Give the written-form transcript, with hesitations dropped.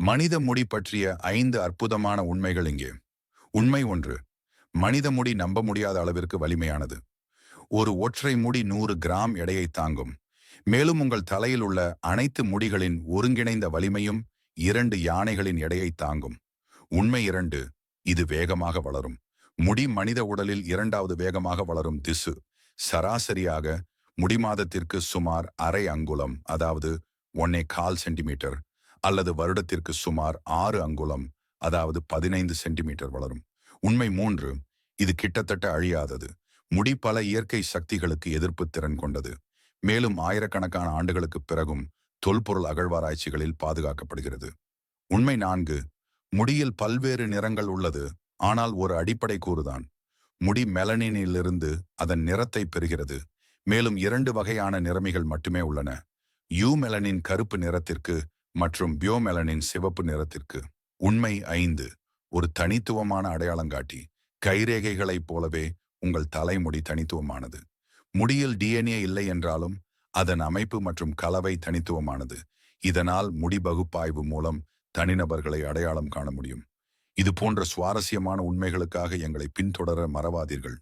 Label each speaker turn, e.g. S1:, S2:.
S1: மனித முடி பற்றிய 5 அற்புதமான உண்மைகள் இங்கே. உண்மை 1. மனித முடி நம்ப முடியாத அளவிற்கு வலிமையானது. ஒரு ஒற்றை முடி 100 கிராம் எடையை தாங்கும். மேலும் உங்கள் தலையில் உள்ள அனைத்து முடிகளின் ஒருங்கிணைந்த வலிமையும் 2 யானைகளின் எடையை தாங்கும். உண்மை 2. இது வேகமாக வளரும். முடி மனித உடலில் 2வது வேகமாக வளரும் திசு. சராசரியாக முடி மாதத்திற்கு சுமார் அரை அங்குலம், அதாவது 1.25 சென்டிமீட்டர், அல்லது வருடத்திற்கு சுமார் 6 அங்குலம், அதாவது 15 சென்டிமீட்டர் வளரும். உண்மை 3. இது கிட்டத்தட்ட அழியாதது. முடி பல இயற்கை சக்திகளுக்கு எதிர்ப்பு திறன் கொண்டது. மேலும் ஆயிரக்கணக்கான ஆண்டுகளுக்கு பிறகும் தொல்பொருள் அகழ்வாராய்ச்சிகளில் பாதுகாக்கப்படுகிறது. உண்மை 4. முடியில் பல்வேறு நிறங்கள் உள்ளது, ஆனால் ஒரு அடிப்படை கூறுதான். முடி மெலனினிலிருந்து அதன் நிறத்தை பெறுகிறது. மேலும் 2 வகையான நிறமிகள் மட்டுமே உள்ளன. யூ மெலனின் கருப்பு நிறத்திற்கு மற்றும் பியோமெலனின் சிவப்பு நிறத்திற்கு. உண்மை 5. ஒரு தனித்துவமான அடையாளங்காட்டி. கைரேகைகளைப் போலவே உங்கள் தலைமுடி தனித்துவமானது. முடியில் டிஎன்ஏ இல்லை என்றாலும் அதன் அமைப்பு மற்றும் கலவை தனித்துவமானது. இதனால் முடி பகுப்பாய்வு மூலம் தனிநபர்களை அடையாளம் காண முடியும். இது போன்ற சுவாரஸ்யமான உண்மைகளுக்காக எங்களை பின்தொடர மறவாதீர்கள்.